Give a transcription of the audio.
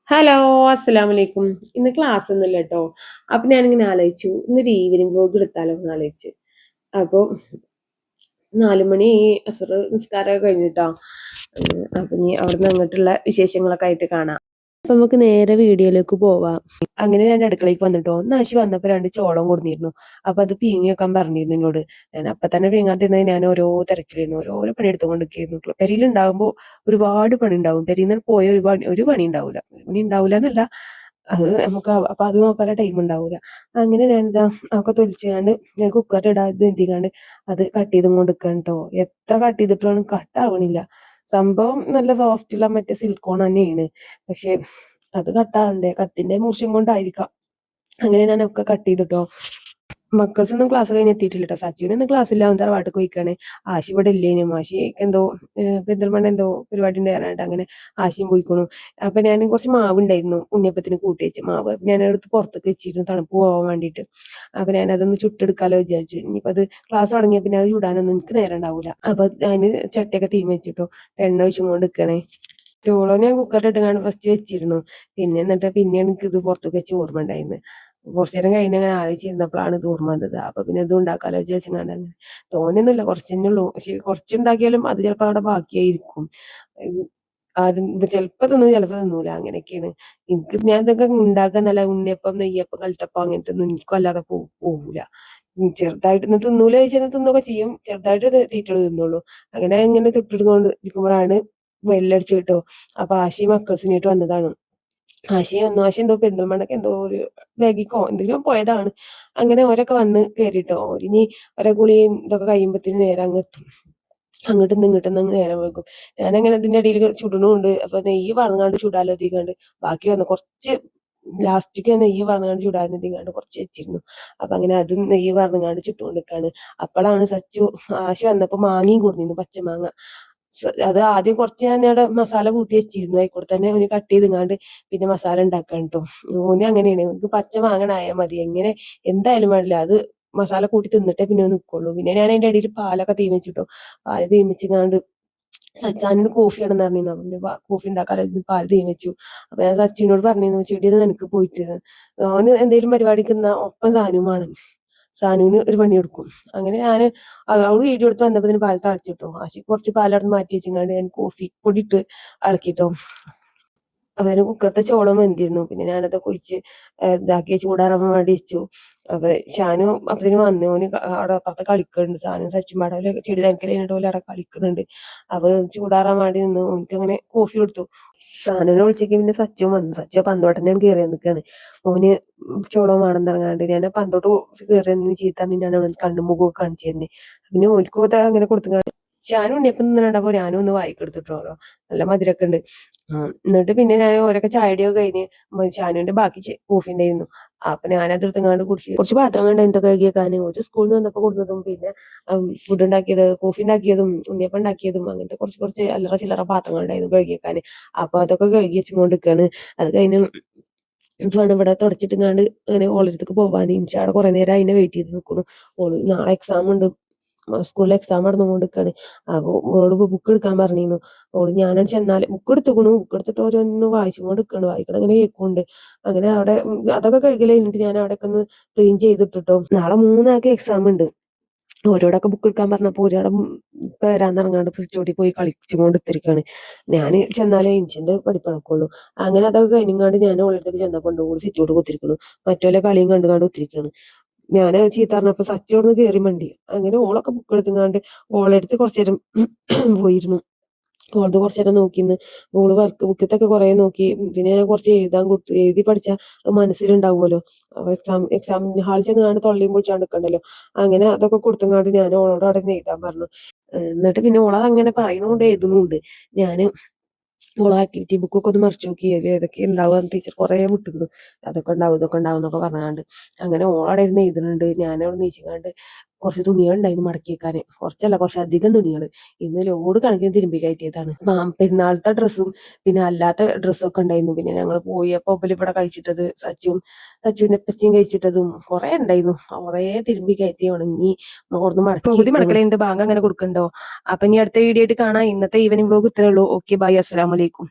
Hello, അസ്സലാമലൈക്കും. ഇന്ന് class ഒന്നുമില്ല കേട്ടോ. അപ്പൊ ഞാനിങ്ങനെ ആലോചിച്ചു, ഇന്നൊരു ഈവനിങ് വ്ലോഗ് എടുത്താലോ എന്ന് ആലോചിച്ച്. അപ്പൊ 4 മണി അസർ നിസ്കാരമൊക്കെ കഴിഞ്ഞിട്ടോ. അപ്പൊ ഇനി അവിടുന്ന് അങ്ങോട്ടുള്ള വിശേഷങ്ങളൊക്കെ ആയിട്ട് കാണാം. അപ്പൊ നമുക്ക് നേരെ വീഡിയോയിലേക്ക് പോവാം. അങ്ങനെ ഞാൻ അടുക്കളയ്ക്ക് വന്നിട്ടോ. നാശി വന്നപ്പോ 2 ചോളം കൊടുന്നിരുന്നു. അപ്പൊ അത് പീങ്ങി വെക്കാൻ പറഞ്ഞിരുന്നു എന്നോട്. ഞാൻ അപ്പൊ തന്നെ പീങ്ങാത്തിരുന്നത് ഞാൻ ഓരോ തിരക്കിലായിരുന്നു, ഓരോരോ പണി എടുത്തുകൊണ്ടിരിക്കുന്നു. പെരയിലുണ്ടാകുമ്പോ ഒരുപാട് പണി ഉണ്ടാവും. പെരയിൽ പോയ ഒരു പണി ഉണ്ടാവില്ല, ഒരു പണി ഉണ്ടാവില്ല എന്നല്ല, അത് നമുക്ക് അപ്പൊ അത് നോക്കാനുള്ള ടൈം ഉണ്ടാവൂല. അങ്ങനെ ഞാനിതാ ഒക്കെ തൊലിച്ചാണ്ട് ഞാൻ കുക്കറിൽ ഇടാതെ എന്തിക്കാണ്ട് അത് കട്ട് ചെയ്തും കൊടുക്കാൻ കേട്ടോ. എത്ര കട്ട് ചെയ്തിട്ടാണ് കട്ടാവണില്ല. സംഭവം നല്ല സോഫ്റ്റുള്ള മറ്റേ സിലിക്കോൺ തന്നെയാണ്. പക്ഷെ അത് കട്ടാവണ്ടേ, കത്തിന്റെ മൂർച്ചയും കൊണ്ടായിരിക്കാം. അങ്ങനെ ഞാനൊക്കെ കട്ട് ചെയ്തിട്ടോ. മക്കൾസ് ഒന്നും ക്ലാസ് കഴിഞ്ഞ് എത്തിയിട്ടില്ല കേട്ടോ. സച്ചുവിനൊന്നും ക്ലാസ് ഇല്ല, അവൻ തറവാട്ടിൽ പോയിക്കാണ്. ആശി ഇവിടെ ഇല്ലേനും, ആശിക്ക് എന്തോ പെരിന്തൽമണ്ണ എന്തോ പരിപാടി ഉണ്ടാകാനായിട്ട് അങ്ങനെ ആശയും പോയിക്കണു. അപ്പൊ ഞാൻ കുറച്ച് മാവ് ഉണ്ടായിരുന്നു, ഉണ്ണിയപ്പത്തിന് കൂട്ടി വെച്ച മാവ്. അപ്പൊ ഞാൻ എടുത്ത് പുറത്തേക്ക് വെച്ചിരുന്നു തണുപ്പ് പോകാൻ വേണ്ടിയിട്ട്. അപ്പൊ ഞാൻ അതൊന്ന് ചുട്ടെടുക്കാലോ വിചാരിച്ചു. ഇനിയിപ്പോ അത് ക്ലാസ് തുടങ്ങിയ പിന്നെ അത് ചുടാനൊന്നും എനിക്ക് നേരം ഉണ്ടാവില്ല. അപ്പൊ അതിന് ചട്ടിയൊക്കെ തീ വെച്ചിട്ടോ എണ്ണ ഒഴിച്ചും കൊണ്ട് നിൽക്കണേ. ചോളം ഞാൻ കുക്കറിൽ ഇട്ടുകൊണ്ട് ഫസ്റ്റ് വെച്ചിരുന്നു. എന്നിട്ട് പിന്നെ എനിക്ക് ഇത് പുറത്തേക്ക് വെച്ച് ഓർമ്മ ഉണ്ടായിരുന്നു. കുറച്ചു നേരം കഴിഞ്ഞ് അങ്ങനെ ആലോചിച്ചിരുന്നപ്പോഴാണ് ഇത് ഓർമ്മ വന്നത്. അപ്പൊ പിന്നെ ഇത് ഉണ്ടാക്കാലോ വിചാരിച്ചാണ്ട് അങ്ങനെ. തോനെയൊന്നുമില്ല, കുറച്ചെന്നെ ഉള്ളൂ. പക്ഷെ കുറച്ചുണ്ടാക്കിയാലും അത് ചിലപ്പോൾ അവിടെ ബാക്കിയായിരിക്കും. ആരും ചിലപ്പോൾ തിന്നും, ചിലപ്പോൾ തിന്നൂല. അങ്ങനെയൊക്കെയാണ്. ഞാൻ ഇതൊക്കെ ഉണ്ടാക്കാൻ നല്ല ഉണ്ണിയപ്പം, നെയ്യപ്പം, കലത്തപ്പം അങ്ങനത്തെ ഒന്നും എനിക്കും അല്ലാതെ പോകൂല. ചെറുതായിട്ട് തിന്നൂല ചോദിച്ചാൽ തിന്നൊക്കെ ചെയ്യും. ചെറുതായിട്ട് തീറ്റകൾ തിന്നുള്ളൂ. അങ്ങനെ ഇങ്ങനെ തൊട്ടിട്ടുകൊണ്ട് ഇരിക്കുമ്പോഴാണ് വെല്ലടിച്ചു കിട്ടോ. അപ്പൊ ആശി മക്കൾസിനായിട്ട് വന്നതാണ്. ആശി എന്തോ പെരിന്തൽമണ്ണക്ക് എന്തോ ഒരു ബാഗിക്കോ എന്തെങ്കിലും പോയതാണ്. അങ്ങനെ ഓരൊക്കെ വന്ന് കയറിട്ടോ. ഓരിനി ഓരോ കുളിയും ഇതൊക്കെ കഴിയുമ്പത്തിന് നേരം അങ്ങ് എത്തും. അങ്ങോട്ടും ഇങ്ങോട്ടും അങ്ങ് നേരം വെക്കും. ഞാനങ്ങനെ ഇതിന്റെ ഇടയിൽ ചുടണുണ്ട്. അപ്പൊ നെയ്യ് പറങ്ങാണ്ട് ചൂടാലോ എത്തിക്കാണ്ട് ബാക്കി വന്നു കുറച്ച് ലാസ്റ്റിക്ക് നെയ്യ് പറങ്ങാണ്ട് ചൂടാൻ എത്തിക്കാണ്ട് കുറച്ച് വെച്ചിരുന്നു. അപ്പൊ അങ്ങനെ അതും നെയ്യ് പറങ്ങാണ്ട് ചുട്ടുകൊണ്ടിരിക്കാണ്. അപ്പോഴാണ് സച്ചു ആശി വന്നപ്പോ മാങ്ങയും കൊടുത്തിരുന്നു, പച്ചമാങ്ങ. അത് ആദ്യം കുറച്ച് ഞാൻ അവിടെ മസാല കൂട്ടി വെച്ചിരുന്നു. ആയിക്കോട്ടെ തന്നെ ഓന് കട്ട് ചെയ്തങ്ങാണ്ട് പിന്നെ മസാല ഉണ്ടാക്കാൻ കേട്ടോ. ഓന് അങ്ങനെയാണ്, ഓനക്ക് പച്ച മാങ്ങനായാൽ മതി, എങ്ങനെ എന്തായാലും വേണ്ടില്ല. അത് മസാല കൂട്ടി തിന്നിട്ടേ പിന്നെ നിൽക്കുള്ളൂ. പിന്നെ ഞാൻ അതിന്റെ ഇടയിൽ പാലൊക്കെ തീമിച്ചിട്ടോ. പാല് തീമിച്ചിങ്ങാണ്ട് സച്ചാനിന് കോഫി ആണെന്ന് പറഞ്ഞിരുന്നു. അവന്റെ കോഫി ഉണ്ടാക്കാതെ പാല് തീമിച്ചു. അപ്പൊ ഞാൻ സച്ചിനോട് പറഞ്ഞിരുന്നു, ചെടിയൊന്നും എനിക്ക് പോയിട്ട് ഓന് എന്തെങ്കിലും പരിപാടിക്ക് ഒപ്പം സാനുമാണ്. സാനുവിന് ഒരു പണി കൊടുക്കും. അങ്ങനെ ഞാൻ അവള് വീഡിയോ എടുത്ത് വന്നപ്പോ പാൽ തളച്ചിട്ടോ. ആശി കുറച്ച് പാലവിടെ മാറ്റി വെച്ചിങ്ങാണ്ട് ഞാൻ കോഫി പൊടി ഇട്ട് ഇളക്കിട്ടോ. അവന് കുക്കറത്തെ ചോളം വെന്തിരുന്നു. പിന്നെ ഞാനതൊക്കെ ഒഴിച്ച് ഇതാക്കി ചൂടാറാൻ വേണ്ടി വെച്ചു. അപ്പൊ ഷാനു അപ്പത്തിന് വന്നു. ഓന് അവിടെ അപ്പുറത്ത് കളിക്കുന്നുണ്ട്. സാനും സച്ചും അവിടെ ചെടി നനക്കൽ കഴിഞ്ഞിട്ട് പോലെ അവിടെ കളിക്കുന്നുണ്ട്. അപ്പൊ ചൂടാറാൻ വേണ്ടി നിന്ന് ഓനിക്ക് അങ്ങനെ കോഫി കൊടുത്തു. സാനുവിനെ വിളിച്ചേക്ക് പിന്നെ സച്ചും വന്നു. സച്ചു പന്തോട്ടന്നെയാണ് കയറി നിൽക്കാണ്. ഓന് ചോളം വേണം ഇറങ്ങാണ്ട് ഞാൻ പന്തോട്ട് കയറി ചീത്ത ഞാൻ കണ്ണും മുഖമൊക്കെ കാണിച്ചു തന്നെ. പിന്നെ ഓൽക്കും അങ്ങനെ കൊടുത്തു. ഷാനും ഉണ്ണിയപ്പം തിന്നണുണ്ടപ്പോ ഞാനും ഒന്ന് വായിക്കെടുത്തിട്ടോ. നല്ല മധുരമൊക്കെ ഉണ്ട്. എന്നിട്ട് പിന്നെ ഞാൻ ഓരൊക്കെ ചായടിയൊക്കെ കഴിഞ്ഞ് ഷാനുവിന്റെ ബാക്കി കോഫി ഉണ്ടായിരുന്നു. അപ്പൊ ഞാനതെടുത്തങ്ങാണ്ട് കുടിച്ച് കുറച്ച് പാത്രങ്ങൾ എന്താ കഴുകിയേക്കാന്. ഒരു സ്കൂളിൽ നിന്ന് വന്നപ്പോ കൊടുത്തതും പിന്നെ ഫുഡ് ഉണ്ടാക്കിയത്, കോഫി ഉണ്ടാക്കിയതും ഉണ്ണിയപ്പം ഉണ്ടാക്കിയതും അങ്ങനത്തെ കുറച്ച് കുറച്ച് അല്ലറ ചില്ലറ പാത്രങ്ങൾ ഉണ്ടായിരുന്നു കഴുകിയേക്കാന്. അപ്പൊ അതൊക്കെ കഴുകി വെച്ചുകൊണ്ടിരിക്കാണ്. അത് കഴിഞ്ഞ് വേണം ഇവിടെ തുടച്ചിട്ടുങ്ങാണ്ട് അങ്ങനെ ഓളടുത്തേക്ക് പോവാൻ. ഇൻഷാ അവിടെ കുറെ നേരം അതിനെ വെയിറ്റ് ചെയ്ത് നിൽക്കുന്നു. ഓള് നാളെ എക്സാം ഉണ്ട്, സ്കൂളിൽ എക്സാം നടന്നുകൊണ്ടിരിക്കാണ്. അപ്പൊ ഓളോട് ബുക്ക് എടുക്കാൻ പറഞ്ഞിരുന്നു. ഓള് ഞാനാണ് ചെന്നാല് ബുക്ക് എടുത്തുക്കണു. ബുക്ക് എടുത്തിട്ട് ഓരോന്ന് വായിച്ചുകൊണ്ട് നിൽക്കണം. വായിക്കണം അങ്ങനെ കേൾക്കുന്നുണ്ട്. അങ്ങനെ അവിടെ അതൊക്കെ കഴുകൽ കഴിഞ്ഞിട്ട് ഞാൻ അവിടെയൊക്കെ ഒന്ന് ക്ലീൻ ചെയ്തിട്ടോ. നാളെ 3 ആൾക്ക് എക്സാം ഉണ്ട്. ഓരോടൊക്കെ ബുക്ക് എടുക്കാൻ പറഞ്ഞപ്പോ ഒരാടെ വരാന്നിറങ്ങാണ്ട് ചുറ്റി പോയി കളിച്ചുകൊണ്ട് ഇത്തിരിക്കാണ്. ഞാൻ ചെന്നാലേ ഇൻഷിന്റെ പഠിപ്പണക്കുള്ളൂ. അങ്ങനെ അതൊക്കെ കഴിഞ്ഞാണ്ട് ഞാൻ ഓളടുത്തേക്ക് ചെന്നപ്പോ ഓള് സിറ്റോട്ട് കുത്തിരിക്കണു. മറ്റോലെ കളിയും കണ്ടുകാണ്ട് കുത്തിരിക്കാണ്. ഞാൻ ചീത്ത പറഞ്ഞപ്പോ സച്ചോടുന്ന് കയറി മണ്ടി. അങ്ങനെ ഓളൊക്കെ ബുക്ക് എടുത്തുങ്ങാണ്ട് ഓളെടുത്ത് കുറച്ചു നേരം പോയിരുന്നു. ഓളത് കുറച്ചു നേരം നോക്കിന്ന്. ഓള് വർക്ക് ബുക്കത്തൊക്കെ കുറെ നോക്കി. പിന്നെ ഞാൻ കുറച്ച് എഴുതാൻ കൊടുത്തു. എഴുതി പഠിച്ചാൽ മനസ്സിലുണ്ടാവുമല്ലോ. എക്സാം ഹാളിൽ ചെന്ന് തൊള്ളിയും പൊളിച്ചാണ്ട് നിൽക്കണ്ടല്ലോ. അങ്ങനെ അതൊക്കെ കൊടുത്തുങ്ങാണ്ട് ഞാൻ ഓളോട് അവിടെ നിന്ന് എഴുതാൻ പറഞ്ഞു. എന്നിട്ട് പിന്നെ ഓളത് അങ്ങനെ പറയണുണ്ട് എഴുതുന്നുണ്ട്. ഞാന് ഓളെ ആക്ടിവിറ്റി ബുക്കൊക്കെ ഒന്ന് മറിച്ച് നോക്കി ഏതൊക്കെ ഉണ്ടാവുക ടീച്ചർ കുറെ വിട്ടിരുന്നു. അതൊക്കെ ഉണ്ടാവും ഇതൊക്കെ ഉണ്ടാവും എന്നൊക്കെ പറഞ്ഞാണ്ട് അങ്ങനെ ഓളവിടെ ഇരുന്ന് എഴുതുന്നുണ്ട്. ഞാനവിടെ നീച്ചിങ്ങാണ്ട് കുറച്ച് തുണികൾ ഉണ്ടായിരുന്നു മടക്കി വെക്കാന്. കുറച്ചല്ല, കുറച്ചധികം തുണികൾ. ഇന്ന് ലോഡ് കണക്കിന് തിരുമ്പി കയറ്റിയതാണ്. പെരുന്നാളത്തെ ഡ്രസ്സും പിന്നെ അല്ലാത്ത ഡ്രസ്സും ഒക്കെ ഉണ്ടായിരുന്നു. പിന്നെ ഞങ്ങൾ പോയപ്പോ ഇവിടെ കഴിച്ചിട്ടത് സച്ചുവിന്റെ പച്ചയും കഴിച്ചിട്ടതും കുറെ ഉണ്ടായിരുന്നു. കുറെ തിരുമ്പി കയറ്റി ഉണങ്ങി ഓർന്ന് മടക്കി മടക്കലുണ്ട്. ബാങ്ക് അങ്ങനെ കൊടുക്കണ്ടോ. അപ്പൊ ഇനി അടുത്ത വീഡിയോ ആയിട്ട് കാണാം. ഇന്നത്തെ ഈവനിങ് വ്ലോഗ് ഇത്രേ ഉള്ളൂ. ഓക്കെ, ബൈ, അസ്സലാമു അലൈക്കും.